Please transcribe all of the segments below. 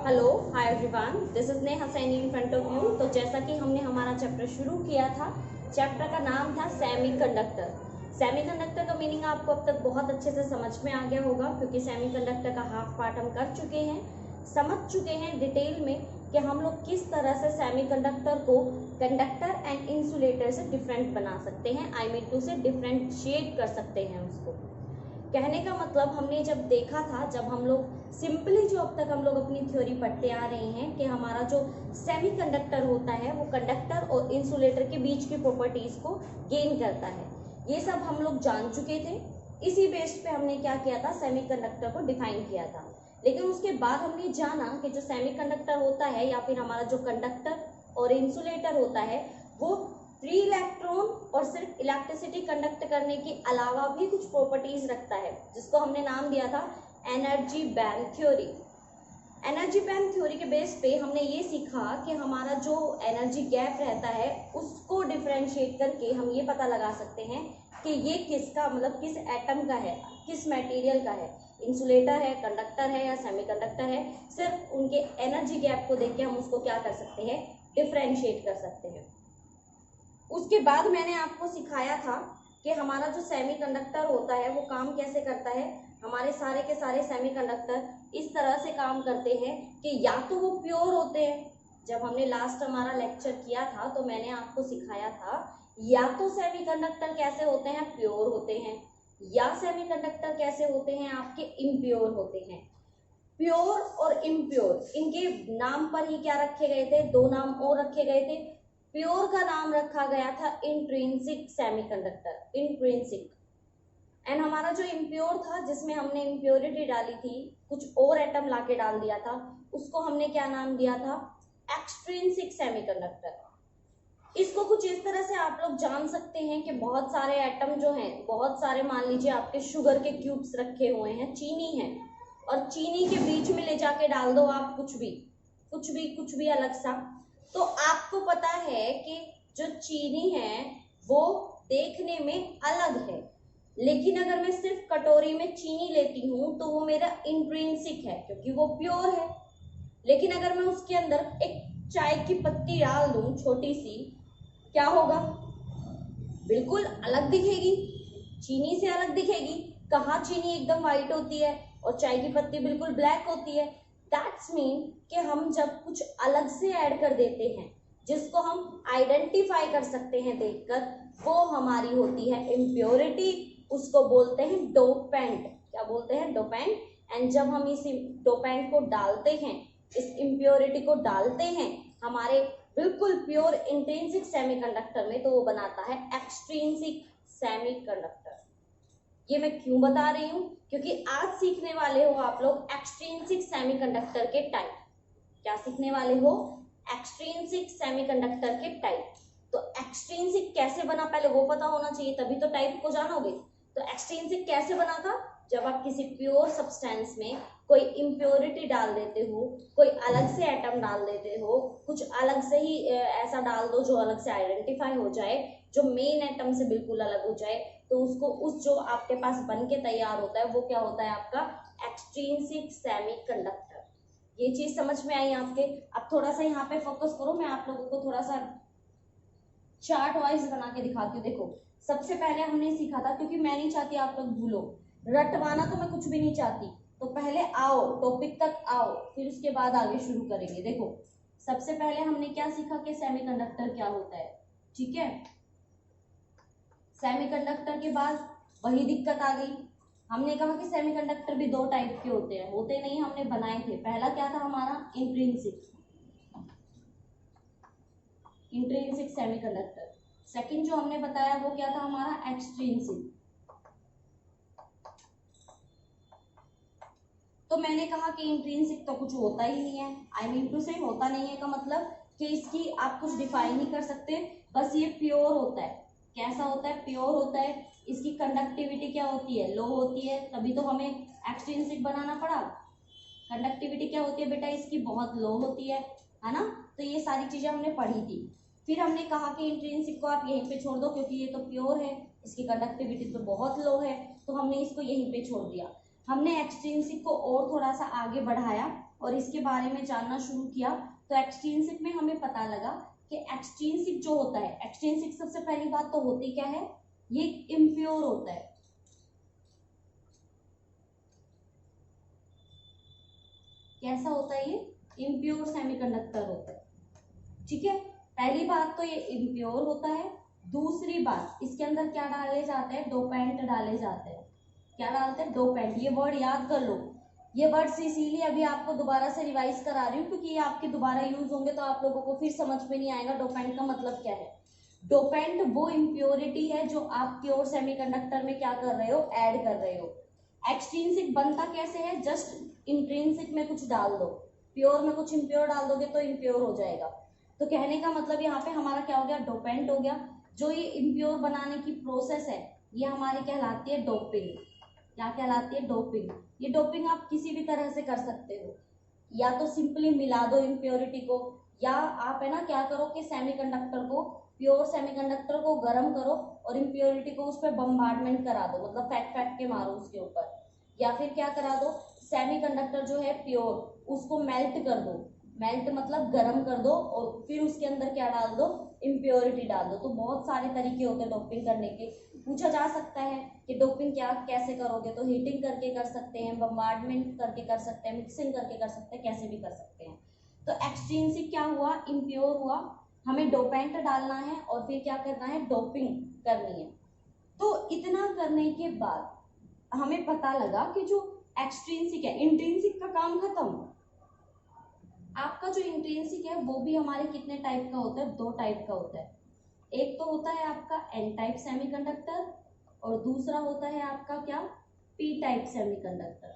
Hello hi everyone, this is Neha Saini in front of you. तो जैसा कि हमने हमारा चैप्टर शुरू किया था, चैप्टर का नाम था सेमीकंडक्टर। सेमीकंडक्टर का मीनिंग आपको अब तक बहुत अच्छे से समझ में आ गया होगा, क्योंकि सेमीकंडक्टर का हाफ पार्ट हम कर चुके हैं, समझ चुके हैं डिटेल में कि हम लोग किस तरह से सेमीकंडक्टर को कंडक्टर एंड इंसुलेटर से डिफरेंट बना सकते हैं। आई मीन टू से डिफरेंशिएट कर सकते हैं उसको। कहने का मतलब हमने जब देखा था, जब हम लोग सिंपली जो अब तक हम लोग अपनी थ्योरी पढ़ते आ रहे हैं कि हमारा जो सेमीकंडक्टर होता है वो कंडक्टर और इंसुलेटर के बीच की प्रॉपर्टीज को गेन करता है, ये सब हम लोग जान चुके थे। इसी बेस पे हमने क्या किया था, सेमीकंडक्टर को डिफाइन किया था। लेकिन उसके बाद हमने जाना कि जो सेमीकंडक्टर होता है या फिर हमारा जो कंडक्टर और इंसुलेटर होता है वो फ्री इलेक्ट्रॉन और सिर्फ इलेक्ट्रिसिटी कंडक्ट करने के अलावा भी कुछ प्रॉपर्टीज रखता है, जिसको हमने नाम दिया था energy band theory. Energy band theory के बेस पे हमने ये सीखा कि हमारा जो एनर्जी गैप रहता है उसको डिफरेंशिएट करके हम ये पता लगा सकते हैं कि ये किसका मतलब किस एटम का है, किस मटेरियल का है, इंसुलेटर है, कंडक्टर है या सेमीकंडक्टर है। सिर्फ उनके एनर्जी गैप को देख के हम उसको क्या कर सकते हैं, डिफरेंशिएट कर सकते हैं। उसके बाद मैंने आपको सिखाया था कि हमारा जो सेमीकंडक्टर होता है वो काम कैसे करता है। हमारे सारे के सारे सेमीकंडक्टर इस तरह से काम करते हैं कि या तो वो प्योर होते हैं, जब हमने लास्ट हमारा लेक्चर किया था तो मैंने आपको सिखाया था या तो सेमीकंडक्टर कैसे होते हैं, प्योर होते हैं, या सेमीकंडक्टर कैसे होते हैं, आपके इम्प्योर होते हैं। प्योर और इम्प्योर इनके नाम पर ही क्या रखे गए थे, दो नाम और रखे गए थे। प्योर का नाम रखा गया था इंट्रिंसिक सेमीकंडक्टर, इंट्रिंसिक। एंड हमारा जो इम्प्योर था, जिसमें हमने इम्प्योरिटी डाली थी, कुछ और एटम लाके डाल दिया था, उसको हमने क्या नाम दिया था, एक्सट्रिंसिक सेमीकंडक्टर। इसको कुछ इस तरह से आप लोग जान सकते हैं कि बहुत सारे एटम जो हैं, बहुत सारे मान लीजिए आपके शुगर के क्यूब्स रखे हुए हैं, चीनी है, और चीनी के बीच में ले जाके डाल दो आप कुछ भी अलग सा, तो आपको पता है कि जो चीनी है वो देखने में अलग है। लेकिन अगर मैं सिर्फ कटोरी में चीनी लेती हूँ तो वो मेरा इंट्रिंसिक है, क्योंकि वो प्योर है। लेकिन अगर मैं उसके अंदर एक चाय की पत्ती डाल दूं छोटी सी, क्या होगा, बिल्कुल अलग दिखेगी, चीनी से अलग दिखेगी। कहाँ चीनी एकदम व्हाइट होती है और चाय की पत्ती बिल्कुल ब्लैक होती है। दैट्स मीन कि हम जब कुछ अलग से ऐड कर देते हैं जिसको हम आइडेंटिफाई कर सकते हैं देखकर, वो हमारी होती है इम्प्योरिटी। उसको बोलते हैं डोपेंट। क्या बोलते हैं, डोपेंट। एंड जब हम इस डोपेंट को डालते हैं, इस इम्प्योरिटी को डालते हैं हमारे बिल्कुल प्योर इंट्रिंसिक सेमीकंडक्टर में, तो वो बनाता है एक्सट्रिंसिक सेमीकंडक्टर। ये मैं क्यों बता रही हूँ, क्योंकि आज सीखने वाले हो आप लोग एक्सट्रिंसिक सेमीकंडक्टर के टाइप। क्या सीखने वाले हो, एक्सट्रिंसिक सेमीकंडक्टर के टाइप। तो एक्सट्रिंसिक कैसे बना पहले वो पता होना चाहिए, तभी तो टाइप को जानोगे। तो एक्सट्रिंसिक कैसे बना था, जब आप किसी प्योर सब्सटेंस में कोई इम्प्योरिटी डाल देते हो, कोई अलग से एटम डाल देते हो, कुछ अलग से ही ऐसा डाल दो जो अलग से आइडेंटिफाई हो जाए, जो मेन एटम से बिल्कुल अलग हो जाए, तो उसको उस जो आपके पास बन के तैयार होता है वो क्या होता है, आपका एक्सट्रिंसिक सेमीकंडक्टर। ये चीज समझ में आई आपके। अब थोड़ा सा यहाँ पे फोकस करो, मैं आप लोगों को थोड़ा सा चार्ट वाइज बना के दिखाती हूँ। देखो, सबसे पहले हमने सीखा था, क्योंकि मैं नहीं चाहती आप लोग भूलो, रटवाना तो मैं कुछ भी नहीं चाहती, तो पहले आओ टॉपिक तक आओ, फिर उसके बाद आगे शुरू करेंगे। देखो, सबसे पहले हमने क्या सीखा कि सेमीकंडक्टर क्या होता है, ठीक है। सेमीकंडक्टर के बाद वही दिक्कत आ गई, हमने कहा कि सेमीकंडक्टर भी दो टाइप के होते हैं, होते नहीं, हमने बनाए थे। पहला क्या था हमारा, इंट्रिंसिक सेमीकंडक्टर। सेकंड जो हमने बताया वो क्या था हमारा, एक्सट्रिंसिक। तो मैंने कहा कि इंट्रिंसिक तो कुछ होता ही नहीं है, आई मीन टू से होता नहीं है का मतलब कि इसकी आप कुछ डिफाइन नहीं कर सकते, बस ये प्योर होता है। कैसा होता है, प्योर होता है। इसकी कंडक्टिविटी क्या होती है, लो होती है, तभी तो हमें एक्सट्रिंसिक बनाना पड़ा। कंडक्टिविटी क्या होती है बेटा, इसकी बहुत लो होती है ना। तो ये सारी चीजें हमने पढ़ी थी। फिर हमने कहा कि इंट्रिंसिक को आप यहीं पे छोड़ दो, क्योंकि ये तो प्योर है, इसकी कंडक्टिविटी तो बहुत लो है, तो हमने इसको यहीं पे छोड़ दिया। हमने एक्सट्रिंसिक को और थोड़ा सा आगे बढ़ाया, और इसके बारे में जानना शुरू किया तो एक्सट्रिंसिक में हमें पता लगा कि एक्सट्रिंसिक जो होता है, एक्सट्रिंसिक सबसे पहली बात तो होती क्या है, ये इम्प्योर होता है। कैसा होता है ये? इम्प्योर सेमीकंडक्टर होता है। ठीक है, पहली बात तो ये इम्प्योर होता है। दूसरी बात, इसके अंदर क्या डाले जाते हैं? डोपेंट डाले जाते हैं। क्या डालते हैं? डोपेंट। ये वर्ड याद कर लो। ये वर्ड्स इसीलिए अभी आपको दोबारा से रिवाइज करा रही हूँ क्योंकि ये आपके दोबारा यूज होंगे तो आप लोगों को फिर समझ में नहीं आएगा डोपेंट का मतलब क्या है। डोपेंट वो इम्प्योरिटी है जो आप प्योर सेमीकंडक्टर में क्या कर रहे हो? ऐड कर रहे हो। एक्सट्रिंसिक बनता कैसे है? जस्ट इंट्रिंसिक में कुछ डाल दो, प्योर में कुछ इम्प्योर डाल दोगे तो इम्प्योर हो जाएगा। तो कहने का मतलब यहाँ पे हमारा क्या हो गया? डोपेंट हो गया। जो ये इम्प्योर बनाने की प्रोसेस है ये हमारी कहलाती है डोपिंग। क्या कहलाती है? डोपिंग। ये डोपिंग आप किसी भी तरह से कर सकते हो, या तो सिंपली मिला दो इम्प्योरिटी को, या आप है ना क्या करो कि सेमीकंडक्टर को, प्योर सेमीकंडक्टर को गर्म करो और इम्प्योरिटी को उस पर बम्बार्डमेंट करा दो, मतलब फेंक फेंक के मारो उसके ऊपर। या फिर क्या करा दो, सेमीकंडक्टर जो है प्योर उसको मेल्ट कर दो, मेल्ट मतलब गर्म कर दो और फिर उसके अंदर क्या डाल दो? इम्प्योरिटी डाल दो। तो बहुत सारे तरीके होते हैं डोपिंग करने के। पूछा जा सकता है कि डोपिंग क्या कैसे करोगे, तो हीटिंग करके कर सकते हैं, बम्बार्डमेंट करके कर सकते हैं, मिक्सिंग करके कर सकते हैं, कैसे भी कर सकते हैं। तो एक्सट्रिंसिक क्या हुआ? इम्प्योर हुआ। हमें डोपेंट डालना है और फिर क्या करना है? डोपिंग करनी है। तो इतना करने के बाद हमें पता लगा कि जो एक्सट्रिंसिक है, इंट्रिंसिक का काम खत्म। आपका जो इंट्रिंसिक है वो भी हमारे कितने टाइप का होता है? 2 टाइप का होता है। एक तो होता है आपका एन टाइप सेमीकंडक्टर और दूसरा होता है आपका क्या? P type semiconductor.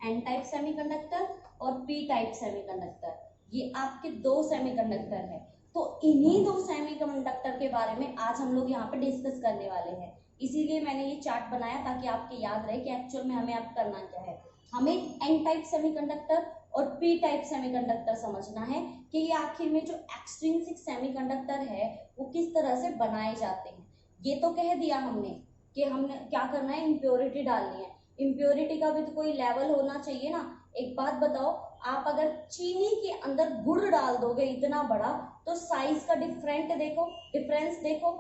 N type semiconductor और पी टाइप सेमीकंडक्टर, ये आपके 2 सेमीकंडक्टर है। तो इन्हीं 2 सेमीकंडक्टर के बारे में आज हम लोग यहाँ पे डिस्कस करने वाले हैं। इसीलिए मैंने ये चार्ट बनाया ताकि आपके याद रहे कि एक्चुअल में हमें अब करना क्या है। हमें एन टाइप सेमीकंडक्टर और पी टाइप सेमीकंडक्टर समझना है कि ये आखिर में जो एक्सट्रिंसिक सेमीकंडक्टर है वो किस तरह से बनाए जाते हैं। ये तो कह दिया हमने कि हमने क्या करना है? इम्प्योरिटी डालनी है। इम्प्योरिटी का भी तो कोई लेवल होना चाहिए ना। एक बात बताओ, आप अगर चीनी के अंदर गुड़ डाल दोगे इतना बड़ा, तो साइज का डिफरेंस देखो,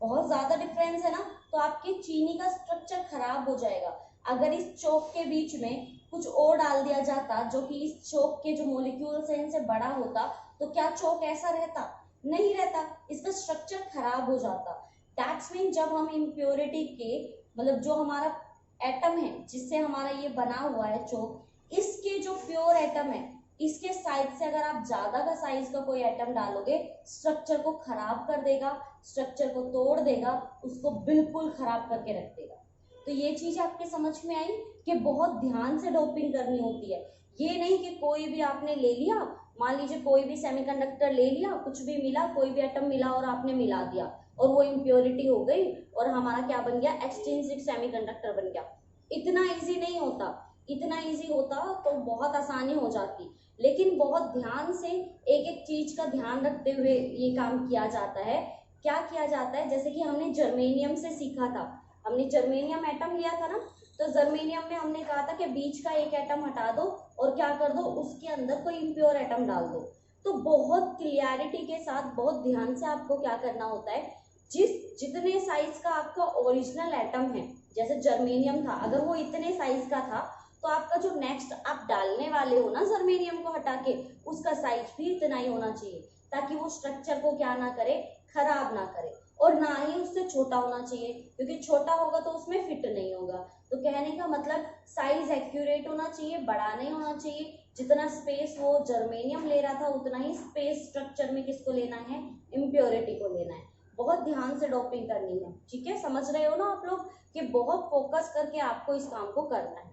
बहुत ज्यादा डिफरेंस है ना। तो आपकी चीनी का स्ट्रक्चर खराब हो जाएगा। अगर इस चौक के बीच में कुछ और डाल दिया जाता जो कि इस चौक के जो मोलिक्यूल्स हैं इनसे बड़ा होता, तो क्या चौक ऐसा रहता? नहीं रहता, इसका स्ट्रक्चर खराब हो जाता। दैट्स मीन जब हम इम्प्योरिटी के, मतलब जो हमारा एटम है जिससे हमारा ये बना हुआ है चौक, इसके जो प्योर एटम है इसके साइड से अगर आप ज्यादा का साइज का कोई एटम डालोगे, स्ट्रक्चर को खराब कर देगा, स्ट्रक्चर को तोड़ देगा, उसको बिल्कुल खराब करके रख देगा। तो ये चीज आपके समझ में आई कि बहुत ध्यान से डोपिंग करनी होती है। ये नहीं कि कोई भी आपने ले लिया, मान लीजिए कोई भी सेमीकंडक्टर ले लिया, कुछ भी मिला, कोई भी एटम मिला और आपने मिला दिया और वो इम्प्योरिटी हो गई और हमारा क्या बन गया? एक्सट्रिंसिक सेमीकंडक्टर बन गया। इतना इजी नहीं होता। इतना इजी होता तो बहुत आसानी हो जाती, लेकिन बहुत ध्यान से एक एक चीज का ध्यान रखते हुए ये काम किया जाता है। क्या किया जाता है? जैसे कि हमने जर्मेनियम से सीखा था, हमने जर्मेनियम एटम लिया था ना, तो जर्मेनियम में हमने कहा था कि बीच का एक एटम हटा दो और क्या कर दो? उसके अंदर कोई इम्प्योर एटम डाल दो। तो बहुत क्लियरिटी के साथ, बहुत ध्यान से आपको क्या करना होता है, जितने साइज का आपका ओरिजिनल एटम है, जैसे जर्मेनियम था, अगर वो इतने साइज का था तो आपका जो नेक्स्ट आप डालने वाले हो ना जर्मेनियम को हटा के, उसका साइज भी इतना ही होना चाहिए ताकि वो स्ट्रक्चर को क्या ना करे? खराब ना करे। और ना ही उससे छोटा होना चाहिए, क्योंकि छोटा होगा तो उसमें फिट नहीं होगा। तो कहने का मतलब साइज एक्यूरेट होना चाहिए, बड़ा नहीं होना चाहिए। जितना स्पेस वो जर्मेनियम ले रहा था उतना ही स्पेस स्ट्रक्चर में किसको लेना है? इम्प्योरिटी को लेना है। बहुत ध्यान से डोपिंग करनी है। ठीक है, समझ रहे हो ना आप लोग कि बहुत फोकस करके आपको इस काम को करना है।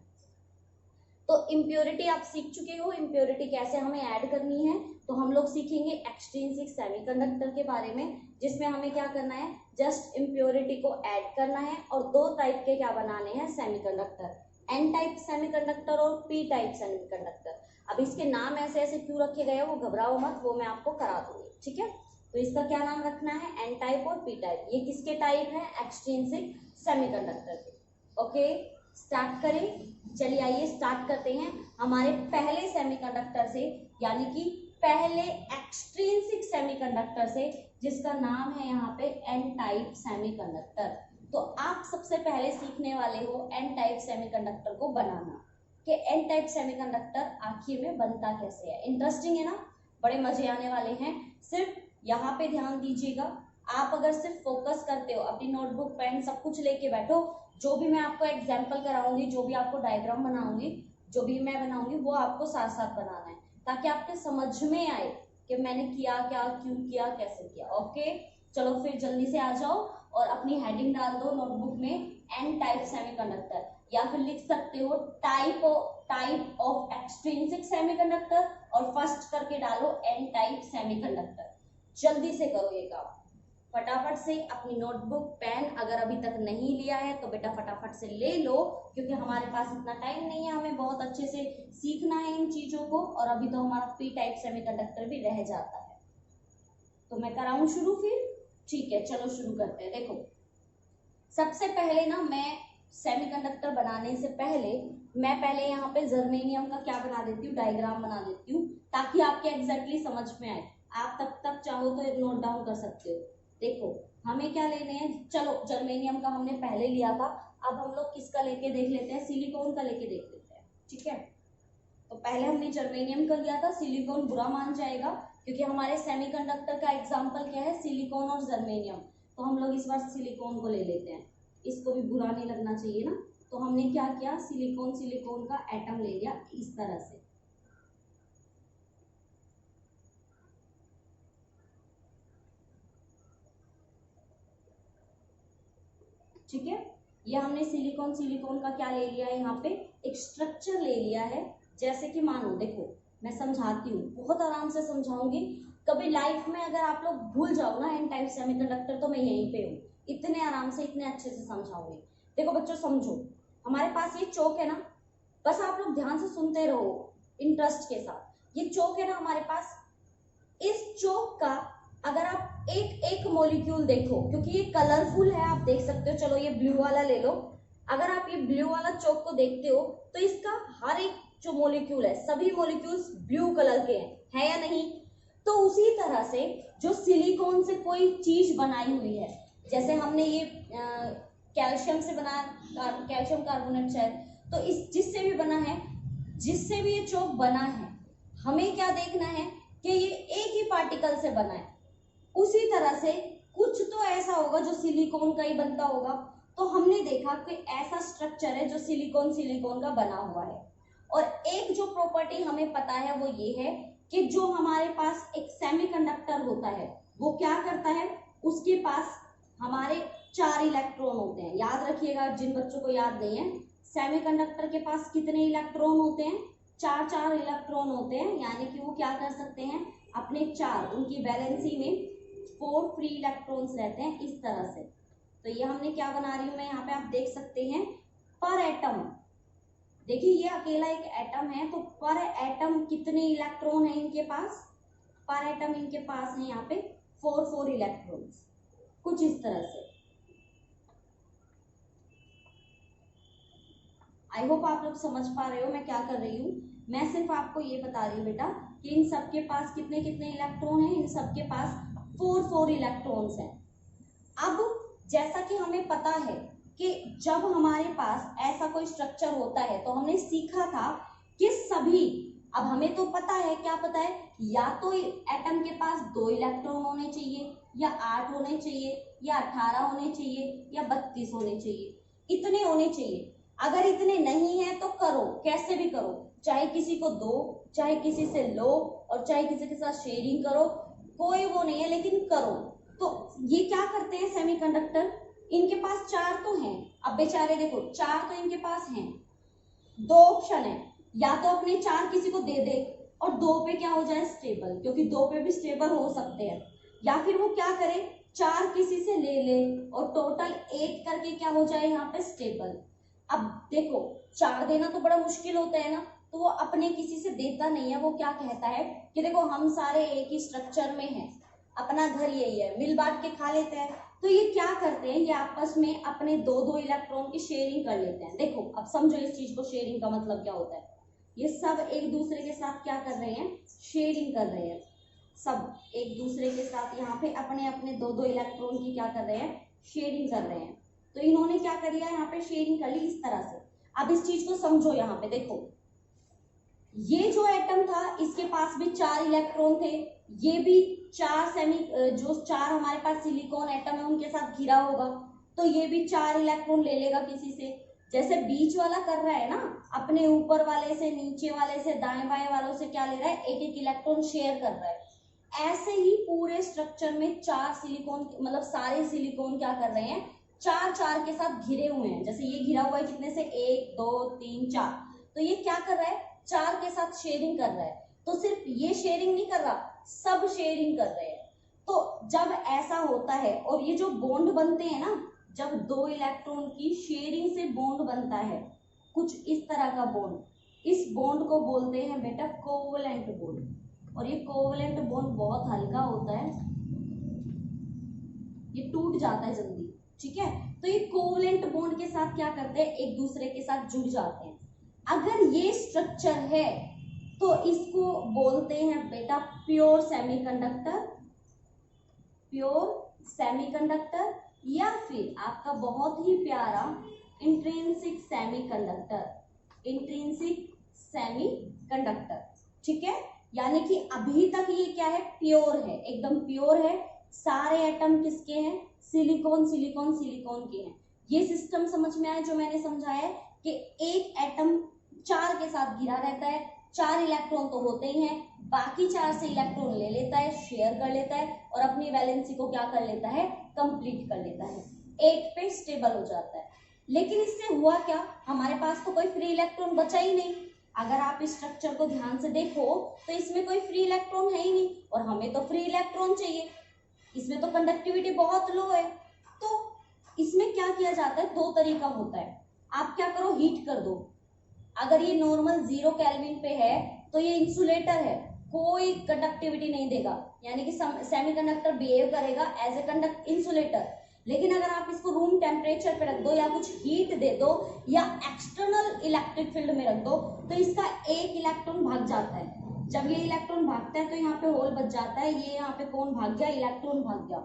तो इम्प्योरिटी आप सीख चुके हो, इम्प्योरिटी कैसे हमें ऐड करनी है। तो हम लोग सीखेंगे एक्सट्रिंसिक सेमीकंडक्टर के बारे में, जिसमें हमें क्या करना है? जस्ट इम्प्योरिटी को ऐड करना है और 2 टाइप के क्या बनाने हैं? सेमीकंडक्टर, एन टाइप सेमीकंडक्टर और पी टाइप सेमीकंडक्टर। अब इसके नाम ऐसे ऐसे क्यों रखे गए हैं वो घबराओ मत, वो मैं आपको करा दूंगी। ठीक है, तो इसका क्या नाम रखना है? एन टाइप और पी टाइप। ये किसके टाइप है? एक्सट्रिंसिक सेमीकंडक्टर के। ओके, स्टार्ट करें। चलिए आइए स्टार्ट करते हैं हमारे पहले सेमीकंडक्टर से, यानी कि पहले एक्सट्रिंसिक सेमीकंडक्टर से, जिसका नाम है यहाँ पे एन टाइप सेमीकंडक्टर। तो आप सबसे पहले सीखने वाले हो एन टाइप सेमीकंडक्टर को बनाना, कि एन टाइप सेमीकंडक्टर आखिर में बनता कैसे है। इंटरेस्टिंग है ना, बड़े मजे आने वाले हैं। सिर्फ यहाँ पे ध्यान दीजिएगा, आप अगर सिर्फ फोकस करते हो, अपनी नोटबुक पेन सब कुछ लेके बैठो, जो भी मैं आपको एग्जाम्पल कराऊंगी, जो भी आपको डायग्राम बनाऊंगी, जो भी मैं बनाऊंगी, वो आपको साथ साथ बनाना है, ताकि आपके समझ में आए कि मैंने किया क्या, क्यों किया, कैसे किया। ओके, चलो फिर जल्दी से आ जाओ और अपनी हेडिंग डाल दो नोटबुक में, एन टाइप सेमीकंडक्टर, या फिर लिख सकते हो टाइप ऑफ एक्सट्रिंसिक सेमीकंडक्टर, और फर्स्ट करके डालो एन टाइप सेमीकंडक्टर। जल्दी से करो ये काम, फटाफट से। अपनी नोटबुक पेन अगर अभी तक नहीं लिया है तो बेटा फटाफट से ले लो, क्योंकि हमारे पास इतना टाइम नहीं है, हमें बहुत अच्छे से सीखना है इन चीजों को, और अभी तो हमारा पी टाइप सेमीकंडक्टर भी रह जाता है। तो मैं कराऊं शुरू फिर? ठीक है, चलो शुरू करते हैं। देखो, सबसे पहले ना मैं सेमीकंडक्टर बनाने से पहले यहाँ पे जर्मेनियम का क्या बना देती हूँ, डायग्राम बना देती हूँ, ताकि आपके एग्जैक्टली समझ में आए। आप तब तक चाहो तो नोट डाउन कर सकते हो। देखो, हमें क्या लेने हैं, चलो जर्मेनियम का हमने पहले लिया था, अब हम लोग किसका लेके देख लेते हैं, सिलिकॉन का लेके देख लेते हैं। ठीक है, तो पहले हमने जर्मेनियम का लिया था, सिलिकॉन बुरा मान जाएगा, क्योंकि हमारे सेमीकंडक्टर का एग्जाम्पल क्या है, सिलिकॉन और जर्मेनियम। तो हम लोग इस बार सिलिकॉन को ले लेते हैं, इसको भी बुरा नहीं लगना चाहिए ना। तो हमने क्या किया, सिलिकॉन का एटम ले लिया इस तरह से। ठीक है, ये हमने सिलिकॉन का क्या ले लिया है, यहाँ पे एक स्ट्रक्चर ले लिया है। जैसे कि मानो, देखो मैं समझाती हूँ, बहुत आराम से समझाऊंगी। कभी लाइफ में अगर आप लोग भूल जाओ ना एन टाइप सेमीकंडक्टर, तो मैं यहीं पे हूँ, इतने आराम से इतने अच्छे से समझाऊंगी। देखो बच्चों समझो, हमारे पास ये चौक है ना, बस आप लोग ध्यान से सुनते रहो इंटरेस्ट के साथ। ये चौक है ना हमारे पास, इस चौक का अगर आप एक एक मॉलिक्यूल देखो, क्योंकि ये कलरफुल है, आप देख सकते हो। चलो ये ब्लू वाला ले लो, अगर आप ये ब्लू वाला चौक को देखते हो तो इसका हर एक जो मॉलिक्यूल है, सभी मॉलिक्यूल्स ब्लू कलर के हैं, या नहीं? तो उसी तरह से जो सिलिकॉन से कोई चीज बनाई हुई है, जैसे हमने ये कैल्शियम से बनाया, कैल्शियम कार्बोनेट शायद, तो इस जिससे भी बना है, जिससे भी ये चौक बना है, हमें क्या देखना है कि ये एक ही पार्टिकल से बना है। उसी तरह से कुछ तो ऐसा होगा जो सिलिकॉन का ही बनता होगा। तो हमने देखा कि ऐसा स्ट्रक्चर है जो सिलिकॉन का बना हुआ है। और एक जो प्रॉपर्टी हमें पता है वो ये है कि जो हमारे पास एक सेमीकंडक्टर होता है, वो क्या करता है, उसके पास हमारे 4 इलेक्ट्रॉन होते हैं। याद रखिएगा, जिन बच्चों को याद नहीं है, सेमीकंडक्टर के पास कितने इलेक्ट्रॉन होते हैं, 4 इलेक्ट्रॉन होते हैं। यानी कि वो क्या कर सकते हैं, अपने 4, उनकी वैलेंसी में 4 फ्री इलेक्ट्रॉन्स रहते हैं, इस तरह से। तो ये हमने क्या बना रही हूँ मैं, यहाँ पे आप देख सकते हैं पर एटम। देखिए ये अकेला एक एटम है, तो पर एटम कितने इलेक्ट्रॉन है इनके पास, पर एटम इनके पास है यहाँ पे 4 इलेक्ट्रॉन्स, कुछ इस तरह से। आई होप आप लोग समझ पा रहे हो मैं क्या कर रही हूँ। मैं सिर्फ आपको ये बता रही हूँ बेटा कि इन सबके पास कितने कितने इलेक्ट्रॉन हैं, इन सबके पास 4 इलेक्ट्रॉन्स हैं। अब जैसा कि हमें पता है कि जब हमारे पास ऐसा कोई स्ट्रक्चर होता है, तो हमने सीखा था कि सभी, अब हमें तो पता है, क्या पता है, या तो एटम के पास 2 इलेक्ट्रॉन होने चाहिए, या 8 होने चाहिए, या 18 होने चाहिए, या 32 होने चाहिए, इतने होने चाहिए। अगर इतने नहीं है तो करो, कैसे भी करो, चाहे किसी को दो, चाहे किसी से लो, और चाहे किसी के साथ शेयरिंग करो, कोई वो नहीं है, लेकिन करो। तो ये क्या करते हैं सेमीकंडक्टर, इनके पास 4 तो हैं। अब बेचारे देखो, 4 तो इनके पास हैं, 2 ऑप्शन है, या तो अपने 4 किसी को दे दे और 2 पे क्या हो जाए, स्टेबल, क्योंकि 2 पे भी स्टेबल हो सकते हैं। या फिर वो क्या करे, 4 किसी से ले ले और टोटल 8 करके क्या हो जाए यहाँ पे, स्टेबल। अब देखो 4 देना तो बड़ा मुश्किल होता है ना, तो वो अपने किसी से देता नहीं है। वो क्या कहता है कि देखो हम सारे एक ही स्ट्रक्चर में हैं, अपना घर यही है, मिल बांट के खा लेते हैं, तो ये क्या करते हैं, ये आपस में अपने दो दो इलेक्ट्रॉन की शेयरिंग कर लेते हैं। देखो अब समझो इस चीज को, शेयरिंग का मतलब क्या होता है। ये सब एक दूसरे के साथ क्या कर रहे हैं, शेयरिंग कर रहे हैं। सब एक दूसरे के साथ यहाँ पे अपने अपने दो दो इलेक्ट्रॉन की क्या कर रहे हैं, शेयरिंग कर रहे हैं। तो इन्होंने क्या कर लिया, यहाँ पे शेयरिंग कर ली इस तरह से। अब इस चीज को समझो, यहाँ पे देखो ये जो एटम था इसके पास भी 4 इलेक्ट्रॉन थे, ये भी 4 जो 4 हमारे पास सिलिकॉन एटम है उनके साथ घिरा होगा, तो ये भी 4 इलेक्ट्रॉन ले लेगा किसी से। जैसे बीच वाला कर रहा है ना, अपने ऊपर वाले से, नीचे वाले से, दाएं बाएं वालों से क्या ले रहा है, एक एक इलेक्ट्रॉन शेयर कर रहा है। ऐसे ही पूरे स्ट्रक्चर में 4 सिलिकॉन, मतलब सारे सिलिकॉन क्या कर रहे हैं, 4 4 के साथ घिरे हुए हैं। जैसे ये घिरा हुआ है कितने से, 1 2 3 4, तो ये क्या कर रहा है, 4 के साथ शेयरिंग कर रहा है। तो सिर्फ ये शेयरिंग नहीं कर रहा, सब शेयरिंग कर रहे हैं। तो जब ऐसा होता है और ये जो बॉन्ड बनते हैं ना, जब 2 इलेक्ट्रॉन की शेयरिंग से बॉन्ड बनता है, कुछ इस तरह का बॉन्ड, इस बॉन्ड को बोलते हैं बेटा कोवलेंट बॉन्ड। और ये कोवलेंट बॉन्ड बहुत हल्का होता है, ये टूट जाता है जल्दी, ठीक है। तो ये कोवलेंट बॉन्ड के साथ क्या करते हैं, एक दूसरे के साथ जुड़ जाते हैं। अगर ये स्ट्रक्चर है तो इसको बोलते हैं बेटा प्योर सेमीकंडक्टर, प्योर सेमीकंडक्टर, या फिर आपका बहुत ही प्यारा इंट्रिंसिक सेमीकंडक्टर, इंट्रिंसिक सेमीकंडक्टर, ठीक है। यानी कि अभी तक ये क्या है, प्योर है, एकदम प्योर है। सारे एटम किसके हैं, सिलिकॉन सिलिकॉन सिलिकॉन के हैं। ये सिस्टम समझ में आया जो मैंने समझाया है कि एक एटम 4 के साथ घिरा रहता है, 4 इलेक्ट्रॉन तो होते ही हैं, बाकी 4 से इलेक्ट्रॉन ले लेता है, शेयर कर लेता है और अपनी वैलेंसी को क्या कर लेता है, कंप्लीट कर लेता है, 8 पे स्टेबल हो जाता है। लेकिन इससे हुआ क्या, हमारे पास तो कोई फ्री इलेक्ट्रॉन बचा ही नहीं। अगर आप इस स्ट्रक्चर को ध्यान से देखो तो इसमें कोई फ्री इलेक्ट्रॉन है ही नहीं, और हमें तो फ्री इलेक्ट्रॉन चाहिए। इसमें तो कंडक्टिविटी बहुत लो है। तो इसमें क्या किया जाता है, 2 तरीका होता है। आप क्या करो, हीट कर दो। अगर ये नॉर्मल 0 केल्विन पे है तो ये इंसुलेटर है, कोई कंडक्टिविटी नहीं देगा, यानी कि सेमीकंडक्टर बिहेव करेगा एज ए कंडक्ट इंसुलेटर। लेकिन अगर आप इसको रूम टेम्परेचर पे रख दो या कुछ हीट दे दो या एक्सटर्नल इलेक्ट्रिक फील्ड में रख दो तो इसका एक इलेक्ट्रॉन भाग जाता है। जब ये इलेक्ट्रॉन भागता है तो यहाँ पे होल बच जाता है, ये यहाँ पे कौन भाग गया, इलेक्ट्रॉन भाग गया।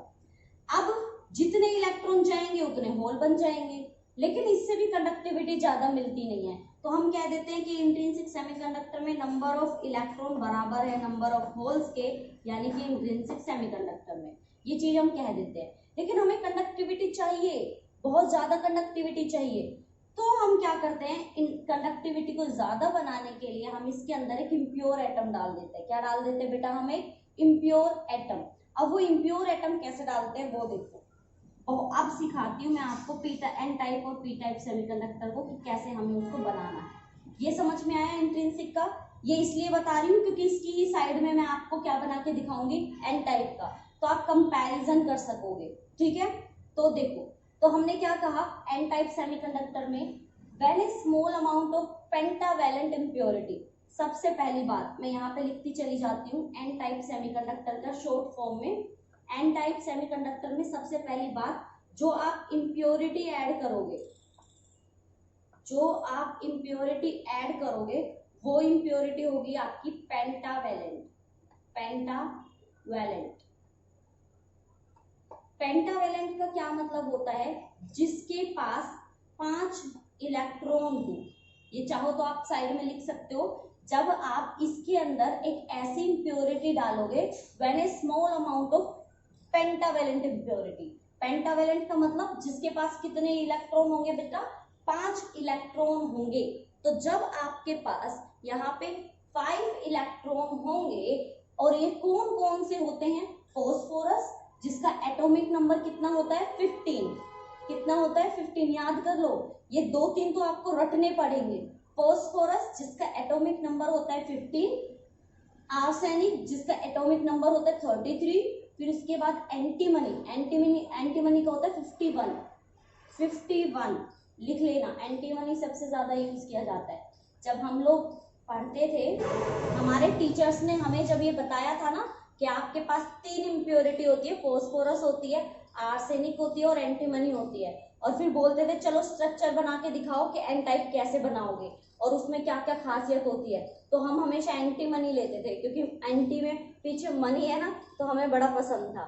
अब जितने इलेक्ट्रॉन जाएंगे उतने होल बन जाएंगे, लेकिन इससे भी कंडक्टिविटी ज्यादा मिलती नहीं है। तो हम कह देते हैं कि इंट्रिंसिक सेमीकंडक्टर में नंबर ऑफ इलेक्ट्रॉन बराबर है नंबर ऑफ होल्स के, यानी कि इंट्रिंसिक सेमीकंडक्टर में ये चीज हम कह देते हैं। लेकिन हमें कंडक्टिविटी चाहिए, बहुत ज्यादा कंडक्टिविटी चाहिए, तो हम क्या करते हैं, इन कंडक्टिविटी को ज्यादा बनाने के लिए हम इसके अंदर एक इम्प्योर एटम डाल देते हैं। क्या डाल देते हैं बेटा, हम एक इम्प्योर एटम। अब वो इम्प्योर एटम कैसे डालते हैं वो देखो, और अब सिखाती हूँ मैं आपको एन टाइप और पी टाइप सेमीकंडक्टर को कि कैसे हमें उसको बनाना है। ये समझ में आया इंट्रिंसिक का, ये इसलिए बता रही हूँ क्योंकि इसकी ही साइड में मैं आपको क्या बना के दिखाऊंगी, एन टाइप का, तो आप कंपैरिजन कर सकोगे, ठीक है। तो देखो, तो हमने क्या कहा, एन टाइप सेमीकंडक्टर में when A small amount of pentavalent impurity, सबसे पहली बात मैं यहाँ पे लिखती चली जाती हूँ, एन टाइप सेमीकंडक्टर का शॉर्ट फॉर्म में। एन टाइप सेमीकंडक्टर में सबसे पहली बात, जो आप इम्प्योरिटी ऐड करोगे, जो आप इम्प्योरिटी ऐड करोगे वो इम्प्योरिटी होगी आपकी पेंटावैलेंट, पेंटावैलेंट। पेंटावैलेंट का क्या मतलब होता है, जिसके पास 5 इलेक्ट्रॉन हो। ये चाहो तो आप साइड में लिख सकते हो, जब आप इसके अंदर एक ऐसी इम्प्योरिटी डालोगे when A small amount of pentavalent impurity. Pentavalent का मतलब जिसके पास कितने इलेक्ट्रॉन होंगे बेटा, 5 इलेक्ट्रॉन होंगे। तो जब आपके पास यहाँ पे 5 इलेक्ट्रॉन होंगे, और ये कौन कौन से होते हैं, फॉस्फोरस जिसका एटॉमिक नंबर कितना होता है 15, कितना होता है 15, याद कर लो, ये 2-3 तो आपको रटने पड़ेंगे। फॉस्फोरस जिसका एटॉमिक नंबर होता है 15, आर्सेनिक जिसका एटॉमिक नंबर होता है 33, फिर उसके बाद एंटीमनी, एंटीमनी का होता है 51 लिख लेना, एंटीमनी सबसे ज्यादा यूज किया जाता है। जब हम लोग पढ़ते थे, हमारे टीचर्स ने हमें जब ये बताया था ना कि आपके पास 3 इम्प्योरिटी होती है, फॉस्फोरस होती है, आर्सेनिक होती है और एंटीमनी होती है, और फिर बोलते थे चलो स्ट्रक्चर बना के दिखाओ कि एन टाइप कैसे बनाओगे और उसमें क्या क्या खासियत होती है। तो हम हमेशा एंटीमनी लेते थे क्योंकि एंटी में पीछे मनी है ना, तो हमें बड़ा पसंद था।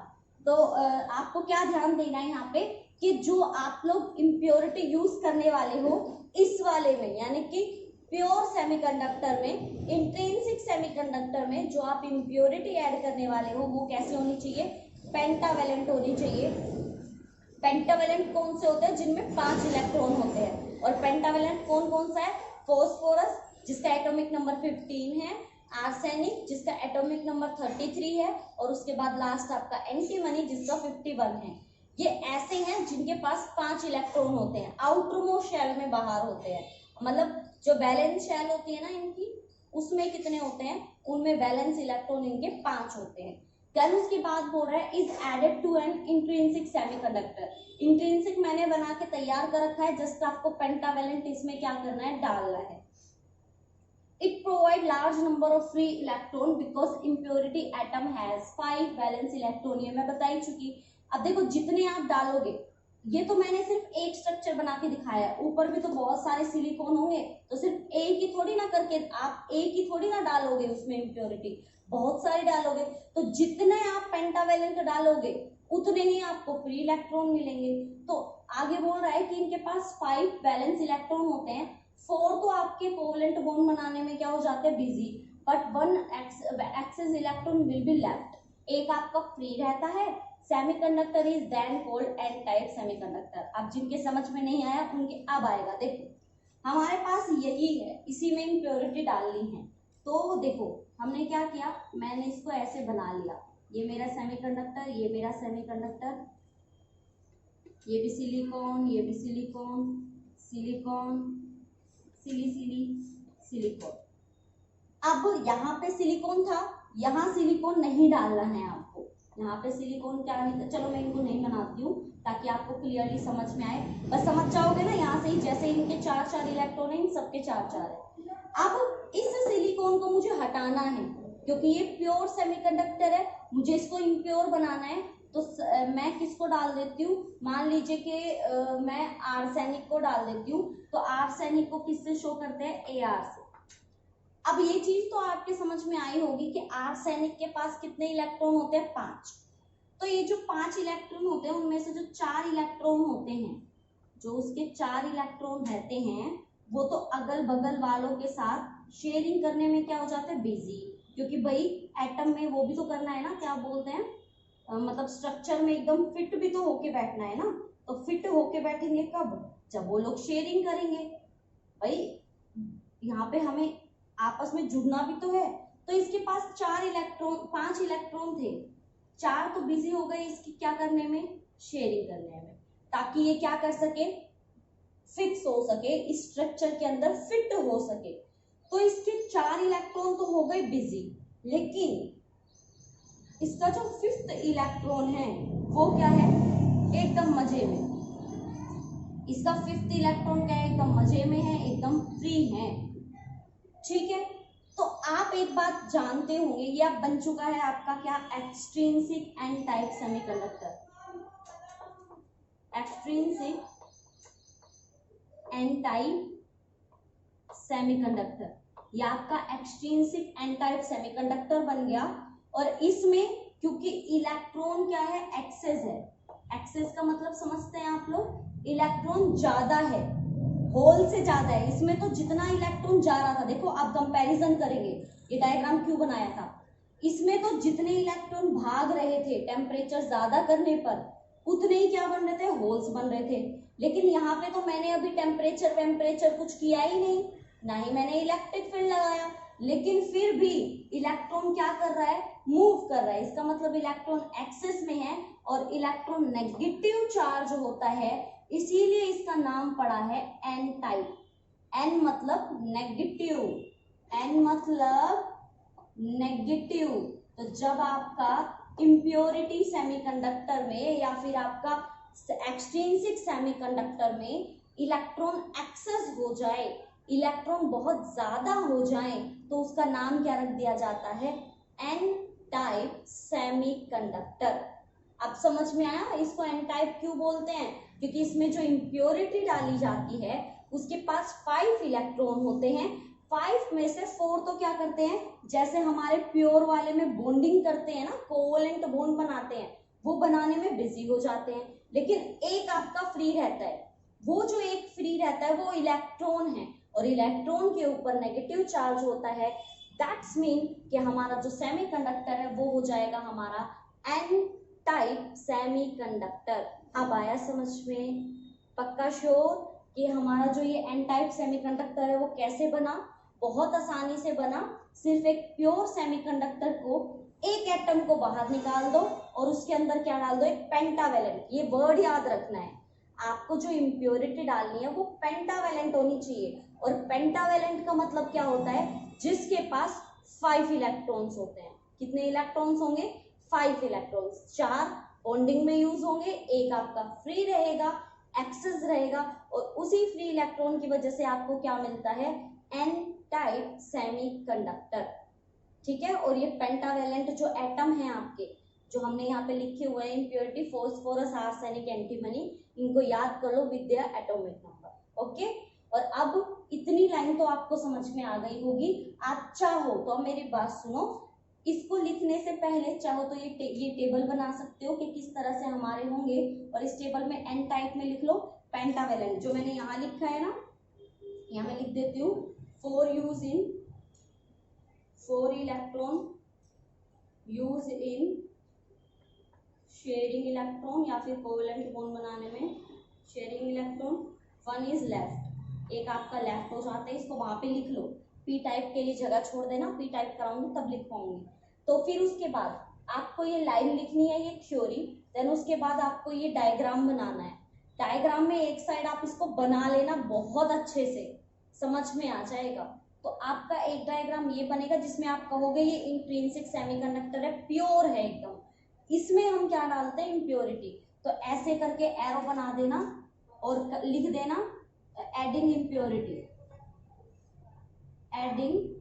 तो आपको क्या ध्यान देना है यहाँ पे कि जो आप लोग इम्प्योरिटी यूज करने वाले हो इस वाले में, यानी कि प्योर सेमीकंडक्टर में, इंट्रिंसिक सेमीकंडक्टर में जो आप इम्प्योरिटी ऐड करने वाले हो वो कैसे होनी चाहिए, पेंटावेलेंट होनी चाहिए। पेंटावेलेंट कौन से होते हैं, जिनमें 5 इलेक्ट्रॉन होते हैं। और पेंटावेलेंट कौन कौन सा है, फोस्फोरस जिसका एटॉमिक नंबर 15 है, आर्सेनिक जिसका एटॉमिक नंबर 33 है, और उसके बाद लास्ट आपका एंटीमनी जिसका 51 है। ये ऐसे हैं जिनके पास 5 इलेक्ट्रॉन होते हैं, आउटरमोस्ट शेल में बाहर होते हैं। मतलब जो बैलेंस शेल होती है ना इनकी, उसमें कितने होते हैं, उनमें बैलेंस इलेक्ट्रॉन इनके 5 होते हैं। देन उसके बाद बोल रहा है is added to an intrinsic semiconductor. Intrinsic मैंने बना के तैयार कर रखा है, जस्ट आपको पेंटावेलेंट इसमें क्या करना है, डालना है। It provide large number of free electron because impurity atom has 5 valence electron, ये मैं बता ही चुकी। अब देखो जितने आप डालोगे, ये तो मैंने सिर्फ एक स्ट्रक्चर बना के दिखाया है, ऊपर भी तो बहुत सारे सिलिकॉन होंगे, तो सिर्फ एक ही थोड़ी ना करके आप एक ही थोड़ी ना डालोगे उसमें इम्प्योरिटी, बहुत सारे डालोगे। तो जितने आप पेंटावेलेंट डालोगे उतने ही आपको फ्री इलेक्ट्रॉन मिलेंगे। तो आगे बोल रहा है कि इनके पास 5 वैलेंस इलेक्ट्रॉन होते हैं, 4 तो आपके कोवलेंट बॉन्ड बनाने में क्या हो जाते हैं, busy, but 1 excess electron will be left, एक आपका फ्री रहता है। Semiconductor is then called N type semiconductor. अब जिनके समझ में नहीं आया उनके अब आएगा। देखो हमारे पास यही है, इसी में इम्प्योरिटी डालनी है। तो देखो हमने क्या किया, मैंने इसको ऐसे बना लिया, ये मेरा सेमीकंडक्टर, ये मेरा सेमीकंडक्टर, ये भी सिलिकॉन, ये भी सिलिकॉन, सिलिकॉन, सिलिकॉन। अब यहाँ पे सिलिकॉन था, यहाँ सिलिकॉन नहीं डालना है आपको, यहाँ पे सिलिकॉन क्या नहीं था, चलो मैं इनको नहीं बनाती हूँ ताकि आपको क्लियरली समझ में आए, बस समझ जाओगे ना यहाँ से ही, जैसे इनके 4 इलेक्ट्रॉन है, इन सबके 4 है। अब इस सिलिकॉन को मुझे हटाना है क्योंकि ये प्योर सेमीकंडक्टर है, मुझे इसको इम्प्योर बनाना है। तो मैं किसको डाल देती हूँ, मान लीजिए कि मैं आर्सेनिक को डाल देती हूँ। तो आर्सेनिक को किससे शो करते हैं, AR से। अब ये चीज तो आपके समझ में आई होगी कि आर्सेनिक के पास कितने इलेक्ट्रॉन होते हैं, 5। तो ये जो 5 इलेक्ट्रॉन होते हैं उनमें से जो 4 इलेक्ट्रॉन होते हैं, जो उसके 4 इलेक्ट्रॉन रहते हैं, वो तो अगल बगल वालों के साथ शेयरिंग करने में क्या हो जाते हैं, बिजी, क्योंकि भाई एटम में वो भी तो करना है ना, क्या बोलते हैं, मतलब स्ट्रक्चर में एकदम फिट भी तो होके बैठना है ना। तो फिट होके बैठेंगे कब, जब वो लोग शेयरिंग करेंगे। भाई यहाँ पे हमें आपस में जुड़ना भी तो है। तो इसके पास 5 इलेक्ट्रॉन थे, 4 तो बिजी हो गए इसकी क्या करने में, शेयरिंग करने में, ताकि ये क्या कर सके, फिक्स हो सके, इस स्ट्रक्चर के अंदर फिट हो सके। तो इसके 4 इलेक्ट्रॉन तो हो गए बिजी, लेकिन इसका जो 5th इलेक्ट्रॉन है वो क्या है, एकदम मजे में। इसका 5th इलेक्ट्रॉन क्या है, एकदम मजे में है, एकदम फ्री है। ठीक है, तो आप एक बात जानते होंगे, ये अब बन चुका है आपका क्या, extrinsic N type semiconductor. Extrinsic N type semiconductor, ये आपका एक्सट्रिंसिक एन टाइप सेमीकंडक्टर बन गया। और इसमें क्योंकि इलेक्ट्रॉन क्या है, एक्सेस है, एक्सेस का मतलब समझते हैं आप लोग, इलेक्ट्रॉन ज्यादा है, होल से ज्यादा है। इसमें तो जितना इलेक्ट्रॉन जा रहा था, देखो आप कंपैरिजन करेंगे, ये डायग्राम क्यों बनाया था, इसमें तो जितने इलेक्ट्रॉन भाग रहे थे टेम्परेचर ज्यादा करने पर, उतने ही क्या बन रहे थे, होल्स बन रहे थे। लेकिन यहाँ पे तो मैंने अभी टेम्परेचर कुछ किया ही नहीं, ना ही मैंने इलेक्ट्रिक फील्ड लगाया, लेकिन फिर भी इलेक्ट्रॉन क्या कर रहा है, मूव कर रहा है। इसका मतलब इलेक्ट्रॉन एक्सेस में है और इलेक्ट्रॉन नेगेटिव चार्ज होता है, इसीलिए इसका नाम पड़ा है एन टाइप। एन मतलब नेगेटिव, एन मतलब नेगेटिव। तो जब आपका इम्प्योरिटी सेमीकंडक्टर में या फिर आपका एक्सट्रिंसिक सेमीकंडक्टर में इलेक्ट्रॉन एक्सेस हो जाए, इलेक्ट्रॉन बहुत ज्यादा हो जाए, तो उसका नाम क्या रख दिया जाता है, एन टाइप सेमीकंडक्टर। अब समझ में आया इसको एन टाइप क्यों बोलते हैं? क्योंकि इसमें जो इम्प्योरिटी डाली जाती है उसके पास 5 इलेक्ट्रॉन होते हैं। 5 में से 4 तो क्या करते हैं, जैसे हमारे प्योर वाले में बॉन्डिंग करते हैं ना, कोवलेंट बॉन्ड बनाते हैं, वो बनाने में बिजी हो जाते हैं। लेकिन एक आपका फ्री रहता है, वो जो एक फ्री रहता है वो इलेक्ट्रॉन है, और इलेक्ट्रॉन के ऊपर नेगेटिव चार्ज होता है। दैट्स मीन कि हमारा जो सेमीकंडक्टर है वो हो जाएगा हमारा एन टाइप सेमीकंडक्टर। अब आया समझ में? पक्का श्योर कि हमारा जो ये एन टाइप सेमीकंडक्टर है वो कैसे बना? बहुत आसानी से बना। सिर्फ एक प्योर सेमीकंडक्टर को, एक एटम को बाहर निकाल दो और उसके अंदर क्या डाल दो, एक पेंटावेलेंट। ये वर्ड याद रखना है आपको, जो इम्प्योरिटी डालनी है वो पेंटावेलेंट होनी चाहिए। और पेंटावेलेंट का मतलब क्या होता है? जिसके पास 5 इलेक्ट्रॉन्स होते हैं। कितने इलेक्ट्रॉन्स होंगे? 5 इलेक्ट्रॉन्स। 4 बॉन्डिंग में यूज होंगे, एक आपका फ्री रहेगा, एक्सेस रहेगा, और उसी फ्री इलेक्ट्रॉन की वजह से आपको क्या मिलता है? N type semiconductor. ठीक है। और ये पेंटावेलेंट जो एटम है आपके, जो हमने यहाँ पे लिखे हुए हैं, इम्प्योरिटी, फॉस्फोरस, आर्सेनिक, एंटीमनी, इनको याद कर लो with their atomic number. Okay. और अब इतनी लाइन तो आपको समझ में आ गई होगी। आप चाहो तो अब मेरी बात सुनो, इसको लिखने से पहले चाहो तो ये टेबल बना सकते हो कि किस तरह से हमारे होंगे, और इस टेबल में एन टाइप में लिख लो पेंटावेलेंट। जो मैंने यहाँ लिखा है ना, यहाँ मैं लिख देती हूँ 4 electron use in sharing electron, या फिर कोवेलेंट बॉन्ड बनाने में शेयरिंग इलेक्ट्रॉन। 1 इज लेफ्ट, एक आपका लेफ्ट हो जाता है, इसको वहां पे लिख लो। पी टाइप के लिए जगह छोड़ देना, पी टाइप कराऊंगी तब लिख पाऊंगी। तो फिर उसके बाद आपको ये लाइन लिखनी है, ये थ्योरी। देन उसके बाद आपको ये डायग्राम बनाना है। डायग्राम में एक साइड आप इसको बना लेना, बहुत अच्छे से समझ में आ जाएगा। तो आपका एक डायग्राम ये बनेगा जिसमें आप कहोगे ये इंट्रिंसिक सेमीकंडक्टर है, प्योर है एकदम। इसमें हम क्या डालते हैं? इम्प्योरिटी। तो ऐसे करके एरो बना देना और लिख देना एडिंग इम्प्योरिटी, एडिंग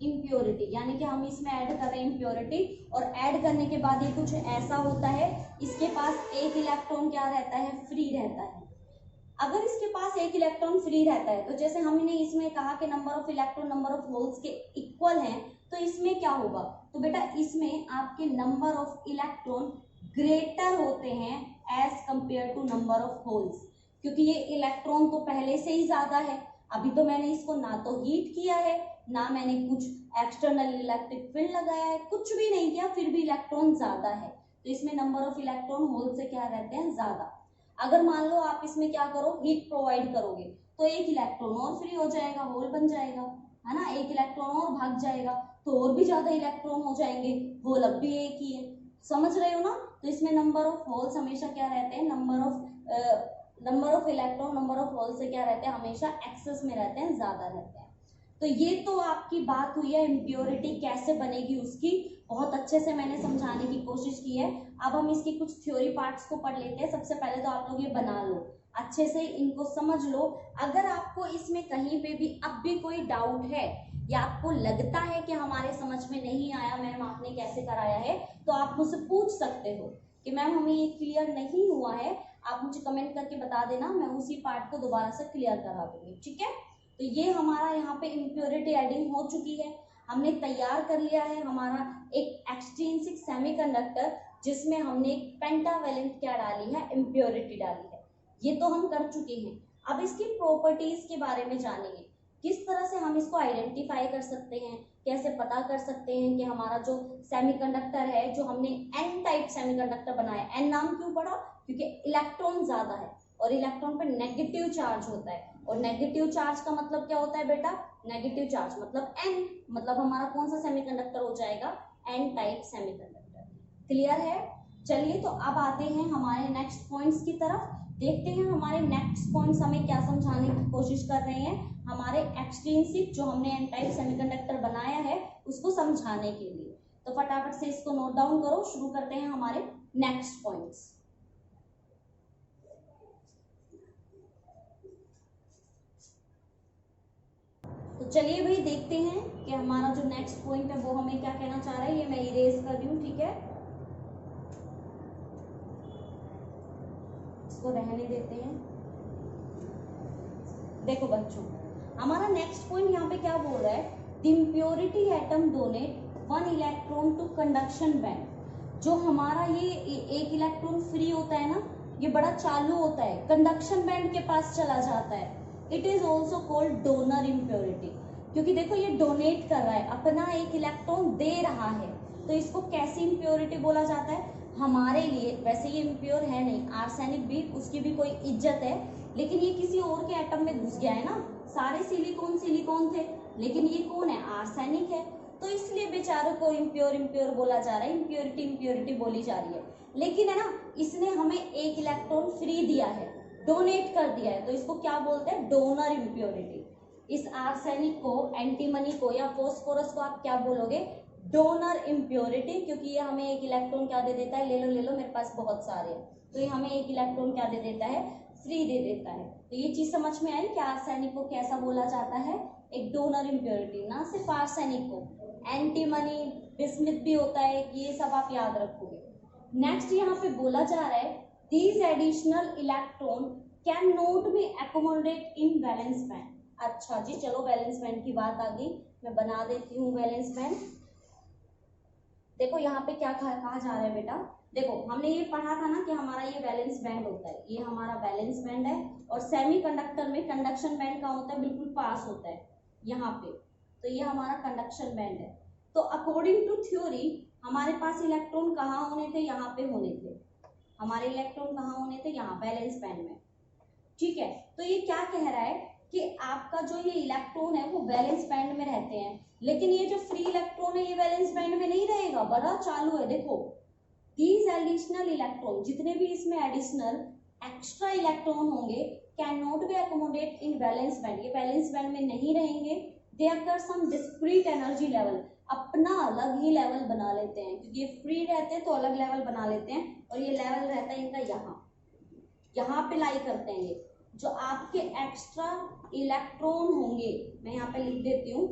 इम्प्योरिटी, यानी कि हम इसमें ऐड कर रहे हैं इम्प्योरिटी। और ऐड करने के बाद ये कुछ ऐसा होता है, इसके पास एक इलेक्ट्रॉन क्या रहता है? फ्री रहता है। अगर इसके पास एक इलेक्ट्रॉन फ्री रहता है तो जैसे हमने इसमें कहा कि number of electron number of holes के इक्वल हैं, तो इसमें क्या होगा? तो बेटा इसमें आपके नंबर ऑफ इलेक्ट्रॉन ग्रेटर होते हैं as compare to number of holes, क्योंकि ये इलेक्ट्रॉन तो पहले से ही ज्यादा है। अभी तो मैंने इसको ना तो हीट किया है, ना मैंने कुछ एक्सटर्नल इलेक्ट्रिक फील्ड लगाया है, कुछ भी नहीं किया, फिर भी इलेक्ट्रॉन ज्यादा है। तो इसमें नंबर ऑफ इलेक्ट्रॉन होल से क्या रहते हैं? ज्यादा। अगर मान लो आप इसमें क्या करो, हीट प्रोवाइड करोगे, तो एक इलेक्ट्रॉन और फ्री हो जाएगा, होल बन जाएगा, है ना। एक इलेक्ट्रॉन और भाग जाएगा तो और भी ज्यादा इलेक्ट्रॉन हो जाएंगे, होल अब भी एक ही है। समझ रहे हो ना? तो इसमें नंबर ऑफ होल्स हमेशा क्या रहते हैं? Number of electron number of hole से क्या रहते हैं? हमेशा एक्सेस में रहते हैं, ज्यादा रहते हैं। तो ये तो आपकी बात हुई है इम्प्योरिटी कैसे बनेगी उसकी, बहुत अच्छे से मैंने समझाने की कोशिश की है। अब हम इसकी कुछ थ्योरी पार्ट्स को पढ़ लेते हैं। सबसे पहले तो आप लोग ये बना लो, अच्छे से इनको समझ लो। अगर आपको इसमें कहीं पे भी अब भी कोई डाउट है, या आपको लगता है कि हमारे समझ में नहीं आया मैम आपने कैसे कराया है, तो आप मुझसे पूछ सकते हो कि मैम हमें ये क्लियर नहीं हुआ है। आप मुझे कमेंट करके बता देना, मैं उसी पार्ट को दोबारा से क्लियर करा दूंगी। ठीक है। तो ये हमारा यहाँ पे इम्प्योरिटी एडिंग हो चुकी है, हमने तैयार कर लिया है हमारा एक एक्सट्रिंसिक सेमीकंडक्टर, जिसमें हमने एक पेंटावेलेंट क्या डाली है? इम्प्योरिटी डाली है। ये तो हम कर चुके हैं। अब इसकी प्रॉपर्टीज के बारे में जानेंगे, किस तरह से हम इसको आइडेंटिफाई कर सकते हैं, कैसे पता कर सकते हैं कि हमारा जो सेमीकंडक्टर है, जो हमने एन टाइप सेमीकंडक्टर बनाया, एन नाम क्यों पड़ा? क्योंकि इलेक्ट्रॉन ज्यादा है और इलेक्ट्रॉन पर नेगेटिव चार्ज होता है, और नेगेटिव चार्ज का मतलब क्या होता है बेटा? नेगेटिव चार्ज मतलब एन, मतलब हमारा कौन सा सेमीकंडक्टर हो जाएगा? N type semiconductor. क्लियर है? चलिए तो अब आते हैं हमारे नेक्स्ट पॉइंट्स की तरफ, देखते हैं हमारे नेक्स्ट पॉइंट्स हमें क्या समझाने की कोशिश कर रहे हैं हमारे एक्सट्रिंसिक जो हमने एन टाइप सेमीकंडक्टर बनाया है उसको समझाने के लिए। तो फटाफट से इसको नोट डाउन करो, शुरू करते हैं हमारे नेक्स्ट पॉइंट्स। तो चलिए भाई देखते हैं कि हमारा जो नेक्स्ट पॉइंट है वो हमें क्या कहना चाह रहा है। ये मैं इरेज कर रही हूँ, ठीक है। इसको रहने देते हैं। देखो बच्चों, हमारा नेक्स्ट पॉइंट यहाँ पे क्या बोल रहा है, the impurity atom donate 1 electron to conduction band. जो हमारा ये एक इलेक्ट्रॉन फ्री होता है ना, ये बड़ा चालू होता है, कंडक्शन बैंड के पास चला जाता है। It is also called donor impurity, क्योंकि देखो ये डोनेट कर रहा है, अपना एक इलेक्ट्रॉन दे रहा है, तो इसको कैसी इम्प्योरिटी बोला जाता है हमारे लिए। वैसे ये इम्प्योर है नहीं, आर्सेनिक भी, उसकी भी कोई इज्जत है, लेकिन ये किसी और के एटम में घुस गया है ना, सारे सिलिकॉन थे, लेकिन ये कौन है, आर्सेनिक है, तो इसलिए बेचारों को इम्प्योर बोला जा रहा है, इम्प्योरिटी बोली जा रही है। लेकिन है ना, इसने हमें एक इलेक्ट्रॉन फ्री दिया है, डोनेट कर दिया है, तो इसको क्या बोलते हैं, डोनर इम्प्योरिटी। इस आर्सेनिक को, एंटीमनी को या फास्फोरस को आप क्या बोलोगे, डोनर इम्प्योरिटी, क्योंकि ये हमें एक इलेक्ट्रॉन क्या दे देता है, ले लो मेरे पास बहुत सारे हैं, तो ये हमें एक इलेक्ट्रॉन क्या दे देता है, फ्री दे देता है। तो ये चीज समझ में आई कि आर्सेनिक को कैसा बोला जाता है, एक डोनर इम्प्योरिटी। ना सिर्फ आर्सेनिक को, एंटीमनी, बिस्मिथ भी होता है, ये सब आप याद रखोगे। नेक्स्ट यहाँ पे बोला जा रहा है, these additional electron can not be accommodate in valence band. अच्छा जी, चलो वैलेंस बैंड की बात आ गई, मैं बना देती हूँ वैलेंस बैंड। देखो यहाँ पे क्या कहा जा रहा है बेटा, देखो हमने ये पढ़ा था ना कि हमारा ये वैलेंस बैंड होता है, ये हमारा वैलेंस बैंड है, और सेमीकंडक्टर में कंडक्शन बैंड का होता है, बिल्कुल पास होता है यहाँ पे, तो ये हमारा कंडक्शन बैंड है। तो अकॉर्डिंग टू थ्योरी हमारे पास इलेक्ट्रॉन कहाँ होने थे, यहाँ पे होने थे, हमारे इलेक्ट्रॉन कहाँ होने थे, यहाँ वैलेंस बैंड में, ठीक है। तो ये क्या कह रहा है कि आपका जो ये इलेक्ट्रॉन है वो वैलेंस बैंड में रहते हैं, लेकिन ये जो फ्री इलेक्ट्रॉन है ये वैलेंस बैंड में नहीं रहेगा, बड़ा चालू है। देखो दीज एडिशनल इलेक्ट्रॉन, जितने भी इसमें एडिशनल एक्स्ट्रा इलेक्ट्रॉन होंगे, can not be accommodate in valence band, ये वैलेंस बैंड में नहीं रहेंगे। दे अकर सम डिस्क्रीट एनर्जी लेवल, अपना अलग ही लेवल बना लेते हैं, क्योंकि ये फ्री रहते हैं तो अलग लेवल बना लेते हैं, और ये लेवल रहता है इनका यहाँ पे लाई करते हैं। ये जो आपके एक्स्ट्रा इलेक्ट्रॉन होंगे, मैं यहाँ पे लिख देती हूँ,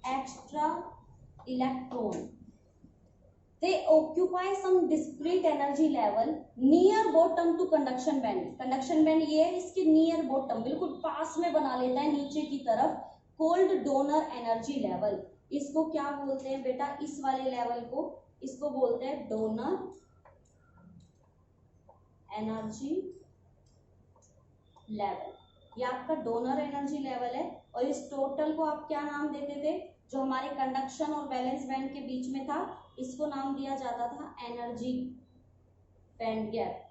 extra electron, they occupy some discrete energy level near bottom to conduction band। conduction band ये है, इसके near bottom, बिल्कुल पास में बना लेता है नीचे की तरफ, called donor energy level। इसको क्या बोलते हैं बेटा, इस वाले लेवल को, इसको बोलते हैं donor energy level। ये आपका डोनर एनर्जी लेवल है, और इस टोटल को आप क्या नाम देते थे, जो हमारे कंडक्शन और बैलेंस बैंड के बीच में था, इसको नाम दिया जाता था energy band gap,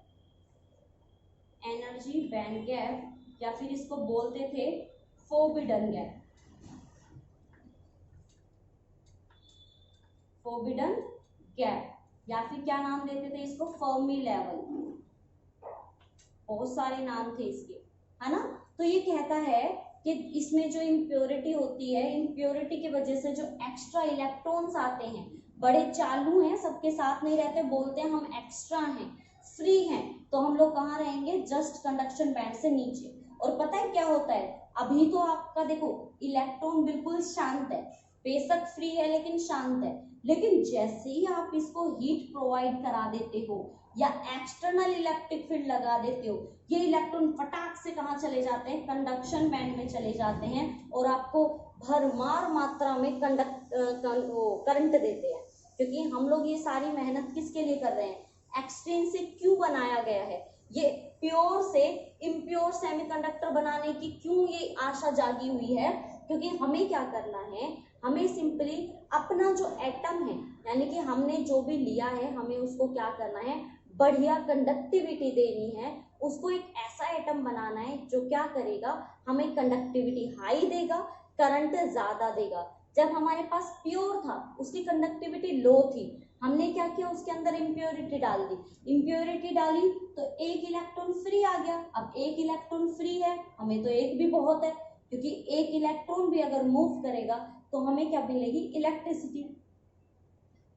energy band gap, या फिर इसको बोलते थे फोरबिडन गैप, फोरबिडन गैप, या फिर क्या नाम देते थे इसको, फर्मी लेवल, बहुत सारे नाम थे इसके, है ना। तो ये कहता है कि इसमें जो इम्प्योरिटी होती है, इम्प्योरिटी की वजह से जो एक्स्ट्रा इलेक्ट्रॉन्स आते हैं, बड़े चालू हैं, सबके साथ नहीं रहते, बोलते हैं हम एक्स्ट्रा हैं, फ्री हैं, तो हम लोग कहाँ रहेंगे, जस्ट कंडक्शन बैंड से नीचे। और पता है क्या होता है, अभी तो आपका देखो इलेक्ट्रॉन बिल्कुल शांत है, बेशक फ्री है लेकिन शांत है, लेकिन जैसे ही आप इसको हीट प्रोवाइड करा देते हो या एक्सटर्नल इलेक्ट्रिक फील्ड लगा देते हो, ये इलेक्ट्रॉन फटाक से कहाँ चले जाते हैं, कंडक्शन बैंड में चले जाते हैं, और आपको भरमार मात्रा में करंट देते हैं। क्योंकि हम लोग ये सारी मेहनत किसके लिए कर रहे हैं, एक्सट्रिंसिक क्यों बनाया गया है, ये प्योर से इम्प्योर सेमीकंडक्टर बनाने की क्यों ये आशा जागी हुई है, क्योंकि हमें क्या करना है, हमें सिंपली अपना जो एटम है, यानी कि हमने जो भी लिया है, हमें उसको क्या करना है, बढ़िया कंडक्टिविटी देनी है, उसको एक ऐसा एटम बनाना है जो क्या करेगा, हमें कंडक्टिविटी हाई देगा, करंट ज्यादा देगा। जब हमारे पास प्योर था, उसकी कंडक्टिविटी लो थी, हमने क्या किया, उसके अंदर इम्प्योरिटी डाल दी, इम्प्योरिटी डाली तो एक इलेक्ट्रॉन फ्री आ गया। अब एक इलेक्ट्रॉन फ्री है, हमें तो एक भी बहुत है, क्योंकि एक इलेक्ट्रॉन भी अगर मूव करेगा तो हमें क्या मिलेगी, इलेक्ट्रिसिटी।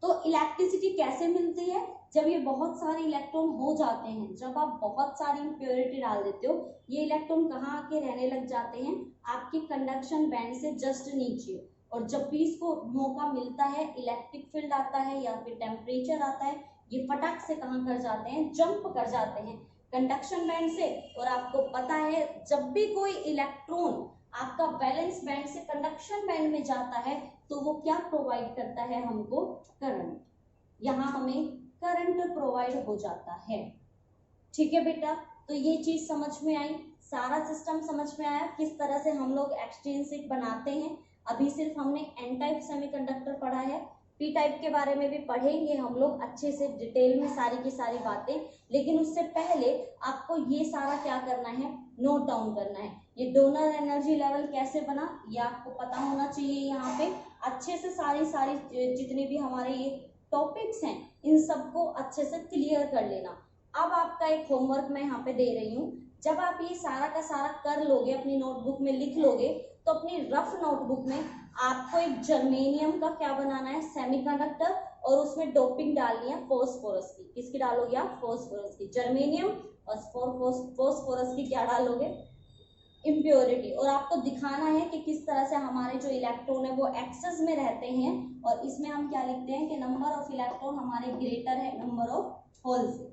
तो इलेक्ट्रिसिटी कैसे मिलती है, जब ये बहुत सारे इलेक्ट्रॉन हो जाते हैं, जब आप बहुत सारी इम्प्योरिटी डाल देते हो, ये इलेक्ट्रॉन कहाँ आके रहने लग जाते हैं, आपके कंडक्शन बैंड से जस्ट नीचे। और जब भी इसको मौका मिलता है, इलेक्ट्रिक फील्ड आता है या फिर टेम्परेचर आता है, ये फटाक से कहाँ कर जाते हैं, जंप कर जाते हैं कंडक्शन बैंड से। और आपको पता है जब भी कोई इलेक्ट्रॉन आपका वैलेंस बैंड से कंडक्शन बैंड में जाता है तो वो क्या प्रोवाइड करता है हमको, करंट। यहाँ हमें करंट प्रोवाइड हो जाता है। ठीक है बेटा, तो ये चीज समझ में आई, सारा सिस्टम समझ में आया किस तरह से हम लोग एक्सट्रिंसिक बनाते हैं। अभी सिर्फ हमने एन टाइप सेमीकंडक्टर पढ़ा है, पी टाइप के बारे में भी पढ़ेंगे हम लोग अच्छे से डिटेल में सारी की सारी बातें, लेकिन उससे पहले आपको ये सारा क्या करना है, नोट डाउन करना है। ये डोनर एनर्जी लेवल कैसे बना ये आपको पता होना चाहिए। यहाँ पे अच्छे से सारी जितने भी हमारे ये टॉपिक्स हैं इन सबको अच्छे से क्लियर कर लेना। अब आपका एक होमवर्क मैं यहाँ पे दे रही हूँ, जब आप ये सारा का सारा कर लोगे, अपनी नोटबुक में लिख लोगे, तो अपनी रफ नोटबुक में आपको एक जर्मेनियम का क्या बनाना है, सेमीकंडक्टर, और उसमें डोपिंग डालनी है फॉस्फोरस की। किसकी डालोगे आप, फॉस्फोरस की। जर्मेनियम और फॉस्फोरस की क्या डालोगे, इम्प्योरिटी। और आपको दिखाना है कि किस तरह से हमारे जो इलेक्ट्रॉन है वो एक्सेस में रहते हैं, और इसमें हम क्या लिखते हैं कि नंबर ऑफ इलेक्ट्रॉन हमारे ग्रेटर है नंबर ऑफ होल से।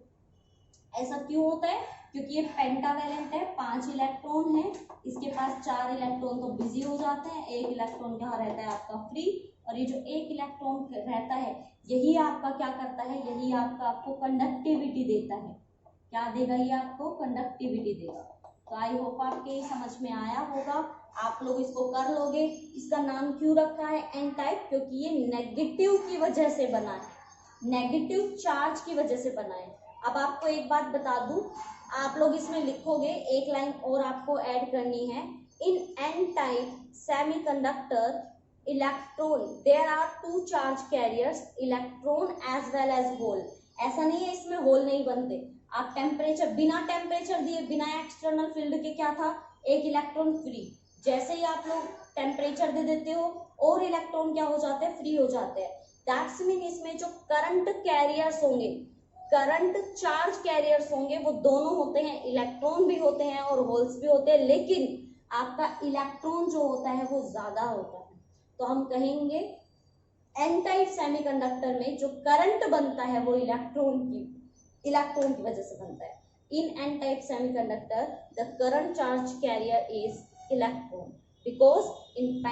ऐसा क्यों होता है, क्योंकि ये पेंटावेलेंट है, 5 इलेक्ट्रॉन है, इसके पास 4 इलेक्ट्रॉन तो बिजी हो जाते हैं, 1 इलेक्ट्रॉन क्या रहता है आपका फ्री, और ये जो 1 इलेक्ट्रॉन रहता है यही आपका क्या करता है, यही आपको कंडक्टिविटी देता है। क्या देगा ये आपको, कंडक्टिविटी देगा। तो आई होप आपके समझ में आया होगा, आप लोग इसको कर लोगे। इसका नाम क्यों रखा है एन टाइप, क्योंकि ये नेगेटिव की वजह से बना है, नेगेटिव चार्ज की वजह से बना है। अब आपको एक बात बता दूं, आप लोग इसमें लिखोगे, एक लाइन और आपको ऐड करनी है, in N type semiconductor electron there are 2 charge carriers, electron as well as hole. ऐसा नहीं है इसमें होल नहीं बनते, आप टेम्परेचर, बिना टेम्परेचर दिए, बिना एक्सटर्नल फील्ड के क्या था, 1 इलेक्ट्रॉन फ्री। जैसे ही आप लोग टेम्परेचर दे देते हो और इलेक्ट्रॉन क्या हो जाते हैं, फ्री हो जाते हैं। दैट्स मीन इसमें जो करंट कैरियर्स होंगे, करंट चार्ज कैरियर्स होंगे, वो दोनों होते हैं, इलेक्ट्रॉन भी होते हैं और होल्स भी होते हैं, लेकिन आपका इलेक्ट्रॉन जो होता है वो ज्यादा होता है। तो हम कहेंगे एन टाइप सेमीकंडक्टर में जो करंट बनता है वो इलेक्ट्रॉन की वजह से बनता है। In N type semiconductor the current charge carrier is electron, because in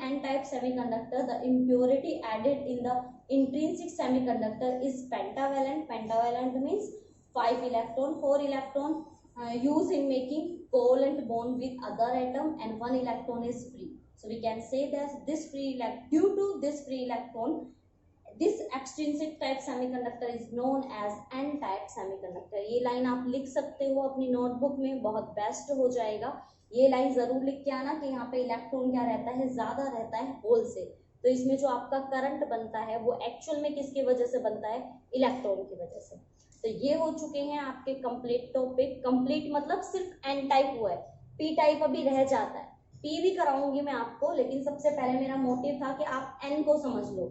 n-type semiconductor the impurity added in the intrinsic semiconductor is pentavalent. Pentavalent means 5 electron, 4 electron used in making covalent bond with other atom, and 1 electron is free. So we can say that due to this free electron, this extrinsic type semiconductor is known as n-type semiconductor। ये line आप लिख सकते हो अपनी notebook में, बहुत best हो जाएगा। ये लाइन जरूर लिख के आना कि यहाँ पे इलेक्ट्रॉन क्या रहता है, ज्यादा रहता है होल से। तो इसमें जो आपका करंट बनता है वो एक्चुअल में किसकी वजह से बनता है, इलेक्ट्रॉन की वजह से। तो ये हो चुके हैं आपके कंप्लीट टॉपिक। कंप्लीट मतलब सिर्फ एन टाइप हुआ है, पी टाइप अभी रह जाता है, पी भी कराऊंगी मैं आपको, लेकिन सबसे पहले मेरा मोटिव था कि आप एन को समझ लो।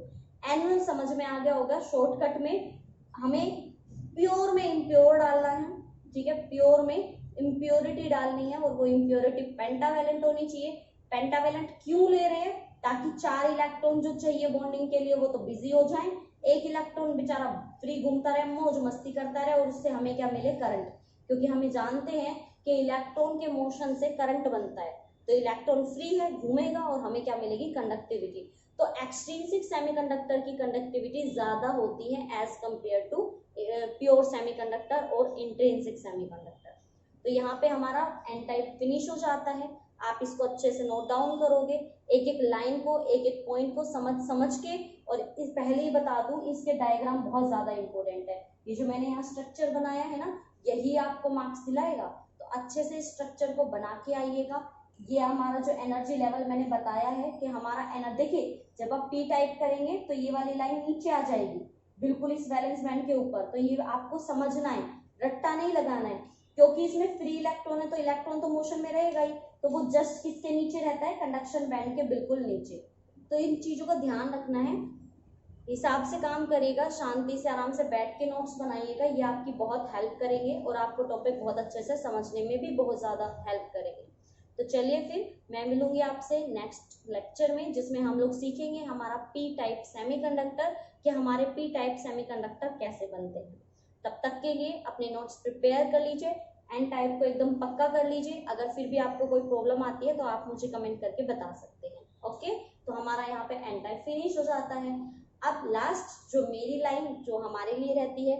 एन समझ में आ गया होगा। शॉर्टकट में हमें प्योर में इम्प्योर डालना है, ठीक है, प्योर में इम्प्योरिटी डालनी है, और वो इम्प्योरिटी पेंटावेलेंट होनी चाहिए। पेंटावेलेंट क्यों ले रहे हैं, ताकि 4 इलेक्ट्रॉन जो चाहिए बॉन्डिंग के लिए वो तो बिजी हो जाएं, 1 इलेक्ट्रॉन बेचारा फ्री घूमता रहे, मौज मस्ती करता रहे, और उससे हमें क्या मिले, करंट। क्योंकि हमें जानते हैं कि इलेक्ट्रॉन के मोशन से करंट बनता है, तो इलेक्ट्रॉन फ्री है, घूमेगा, और हमें क्या मिलेगी, कंडक्टिविटी। तो एक्सट्रिंसिक सेमीकंडक्टर की कंडक्टिविटी ज्यादा होती है as compare to pure semiconductor और इंट्रिंसिक सेमीकंडक्टर। तो यहाँ पे हमारा एन टाइप फिनिश हो जाता है। आप इसको अच्छे से नोट डाउन करोगे, एक एक लाइन को, एक एक पॉइंट को समझ के। और इस पहले ही बता दूं, इसके डायग्राम बहुत ज्यादा इंपॉर्टेंट है। ये जो मैंने यहाँ स्ट्रक्चर बनाया है ना, यही आपको मार्क्स दिलाएगा, तो अच्छे से स्ट्रक्चर को बना के आइएगा। ये हमारा जो एनर्जी लेवल मैंने बताया है कि हमारा एनर्जी, देखिए जब आप पी टाइप करेंगे तो ये वाली लाइन नीचे आ जाएगी बिल्कुल इस वैलेंस बैंड के ऊपर। तो ये आपको समझना है, रट्टा नहीं लगाना है, क्योंकि इसमें फ्री इलेक्ट्रॉन है तो इलेक्ट्रॉन तो मोशन में रहेगा ही, तो वो जस्ट किसके नीचे रहता है, कंडक्शन बैंड के बिल्कुल नीचे। तो इन चीजों का ध्यान रखना है, हिसाब से काम करिएगा, शांति से आराम से बैठ के नोट्स बनाइएगा, ये आपकी बहुत हेल्प करेंगे और आपको टॉपिक बहुत अच्छे से समझने में भी बहुत ज्यादा हेल्प करेंगे। तो चलिए फिर मैं मिलूंगी आपसे नेक्स्ट लेक्चर में, जिसमें हम लोग सीखेंगे हमारा पी टाइप सेमीकंडक्टर, कि हमारे पी टाइप सेमीकंडक्टर कैसे बनते हैं। तब तक के लिए अपने नोट्स प्रिपेयर कर लीजिए, एन टाइप को एकदम पक्का कर लीजिए। अगर फिर भी आपको कोई प्रॉब्लम आती है तो आप मुझे कमेंट करके बता सकते हैं। ओके, तो हमारा यहाँ पे एन टाइप फिनिश हो जाता है। अब लास्ट जो मेरी लाइन जो हमारे लिए रहती है,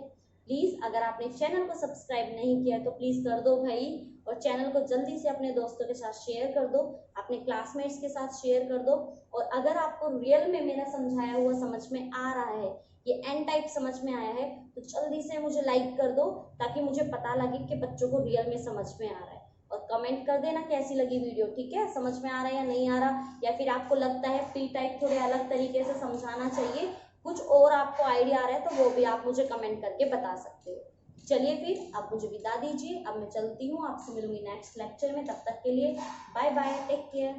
प्लीज अगर आपने चैनल को सब्सक्राइब नहीं किया तो प्लीज कर दो भाई, और चैनल को जल्दी से अपने दोस्तों के साथ शेयर कर दो, अपने क्लासमेट्स के साथ शेयर कर दो। और अगर आपको रियल में मेरा समझाया हुआ समझ में आ रहा है, ये एन टाइप समझ में आया है, तो जल्दी से मुझे लाइक कर दो, ताकि मुझे पता लगे कि बच्चों को रियल में समझ में आ रहा है। और कमेंट कर देना कैसी लगी वीडियो, ठीक है, समझ में आ रहा है या नहीं आ रहा, या फिर आपको लगता है पी टाइप थोड़े अलग तरीके से समझाना चाहिए, कुछ और आपको आइडिया आ रहा है, तो वो भी आप मुझे कमेंट करके बता सकते हो। चलिए फिर अब मुझे विदा दीजिए, अब मैं चलती हूँ, आपसे मिलूंगी नेक्स्ट लेक्चर में। तब तक के लिए बाय बाय, टेक केयर।